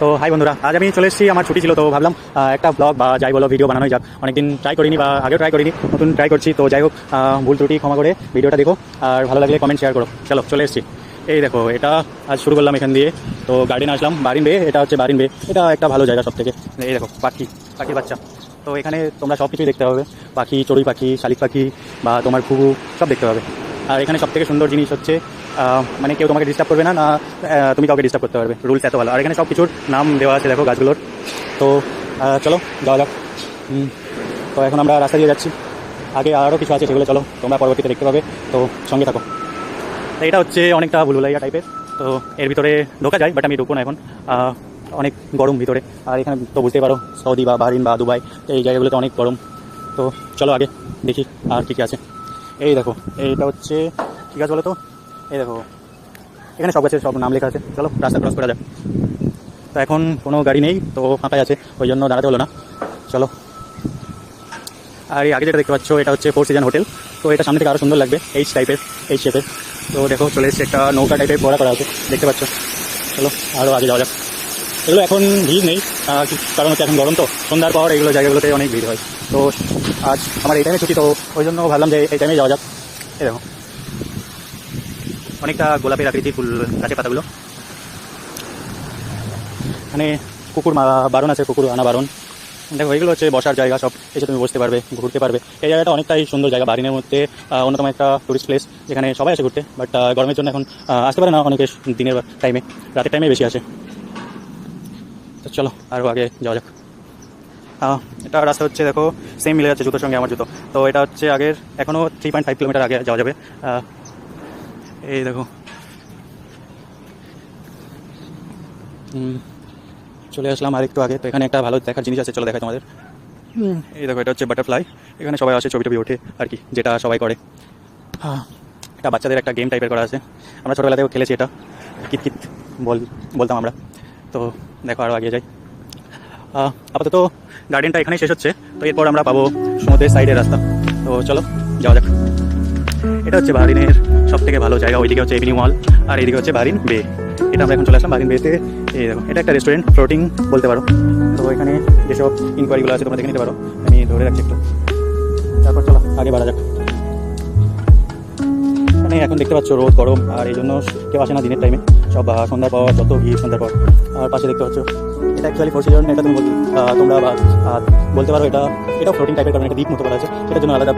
তো হাই বন্ধুরা, আজ আমি চলে এসেছি। আমার ছুটি ছিল, তো ভাবলাম একটা ব্লগ বা যাই বলো ভিডিও বানানোই যাক। অনেকদিন ট্রাই করিনি বা আগেও ট্রাই করিনি, নতুন ট্রাই করছি। তো যাই হোক, ভুল ত্রুটি ক্ষমা করে ভিডিওটা দেখো, আর ভালো লাগলে কমেন্ট শেয়ার করো। চলো চলে এসেছি। এই দেখো, এটা আজ শুরু করলাম এখান দিয়ে। তো গার্ডেন আসলাম, বারিন বে। এটা হচ্ছে বারিন বে, এটা একটা ভালো জায়গা সব থেকে। এই দেখো পাখির বাচ্চা। তো এখানে তোমরা সব কিছুই দেখতে পাবে, পাখি, চড়ুই পাখি, শালিক পাখি বা তোমার ঘুঘু সব দেখতে পাবে। আর এখানে সব থেকে সুন্দর জিনিস হচ্ছে মানে কেউ তোমাকে ডিস্টার্ব করবে না, না তুমি কাউকে ডিস্টার্ব করতে পারবে। রুলস এত ভালো। আর এখানে সব কিছুর নাম দেওয়া আছে দেখো গাছগুলোর। তো চলো যাওয়া যাক। তো এখন আমরা রাস্তা দিয়ে যাচ্ছি, আগে আরও কিছু আছে সেগুলো চলো তোমরা পরবর্তীতে দেখতে পাবে। তো সঙ্গে থাকো। এটা হচ্ছে অনেকটা ভুলভুলাইয়া টাইপের। তো এর ভিতরে ঢোকা যায়, বাট আমি ঢুকবো না এখন। অনেক গরম ভিতরে। আর এখানে তো বুঝতেই পারো, সৌদি বা বাহরিন বা দুবাই এই জায়গাগুলোতে অনেক গরম। তো চলো আগে দেখি আর কী কী আছে। এই দেখো, এইটা হচ্ছে কী গাছ বলো তো? এই দেখো, এখানে সব গাছের সব নাম লেখা আছে। চলো রাস্তা ক্রস করা যাক। তো এখন কোনো গাড়ি নেই, তো ফাঁকাই আছে, ওই জন্য দাঁড়াতে হলো না। চলো। আর এই আগে যেটা দেখতে পাচ্ছ, এটা হচ্ছে ফোর সিজন হোটেল। তো এটা সামনে থেকে আরও সুন্দর লাগবে, এইচ টাইপের, এইচ শেপের। তো দেখো চলে এসছে, একটা নৌকা টাইপের করা আছে, দেখতে পাচ্ছ। চলো আরও আগে যাওয়া যাক। এগুলো এখন ভিড় নেই, কারণ হচ্ছে এখন গরম, তো সন্ধ্যার পর এগুলো জায়গাগুলোতে অনেক ভিড় হয়। তো আজ আমার এই টাইমে ছুটি, তো ওই জন্য ভাবলাম যে এই টাইমে যাওয়া যাক। এই দেখো, অনেকটা গোলাপের আকৃতির ফুল গাছের পাতাগুলো। মানে কুকুর বারণ আছে, কুকুর আনা বারণ। দেখো এগুলো হচ্ছে বসার জায়গা, সব এসে তুমি বসতে পারবে, ঘুরতে পারবে। এই জায়গাটা অনেকটাই সুন্দর জায়গা, বারিনের মধ্যে অন্যতম একটা টুরিস্ট প্লেস, যেখানে সবাই আসে ঘুরতে। বাট গরমের জন্য এখন আসতে পারে না অনেকে, দিনের টাইমে, রাতের টাইমে বেশি আসে। তো চলো আরও আগে যাওয়া যাক। এটা রাস্তা হচ্ছে দেখো, সেম মিলে যাচ্ছে জুতোর সঙ্গে আমার জুতো। তো এটা হচ্ছে আগের, এখনও 3.5 কিলোমিটার আগে যাওয়া যাবে। এই দেখো, চলে আসলাম আর একটু আগে। তো এখানে একটা ভালো দেখার জিনিস আছে, চলো দেখাই তোমাদের। এই দেখো, এটা হচ্ছে বাটারফ্লাই। এখানে সবাই আসে, ছবি টবি ওঠে আর কি, যেটা সবাই করে। এটা বাচ্চাদের একটা গেম টাইপের করা আছে, আমরা ছোটোবেলাতেও খেলেছি এটা, কিতকিত বলতাম আমরা। তো দেখো আরও আগে যাই। আপাতত গার্ডেনটা এখানেই শেষ হচ্ছে। তো এরপর আমরা পাবো সমুদ্রের সাইডের রাস্তা। তো চলো যাওয়া যাক। এটা হচ্ছে বাহরিনের সব থেকে ভালো জায়গা। ওইদিকে হচ্ছে এভিনিউ মল, আর এইদিকে হচ্ছে বাহরিন বে। এটা আমরা এখন চলে আসলাম বাহরিন বেতে। এই দেখো, এটা একটা রেস্টুরেন্ট, ফ্লোটিং বলতে পারো। তো এখানে যেসব ইনকোয়ারিগুলো আছে তোমরা দেখে নিতে পারো, আমি ধরে রাখছি একটু। তারপর চলো আগে বাড়া যাক। মানে এখন দেখতে পাচ্ছ রোদ, গরম, আর এই জন্য কেউ আসে না দিনের টাইমে, সব সন্ধ্যার পর যত ভিড় সন্ধ্যার পর। আর পাশে দেখতে পাচ্ছ, এটা অ্যাকচুয়ালি ফোর সিজন। এটা তুমি তোমরা বলতে পারো, এটাও ফ্লোটিং টাইপের, কারণ একটা দ্বীপ মতো করা আছে, এটার জন্য আলাদা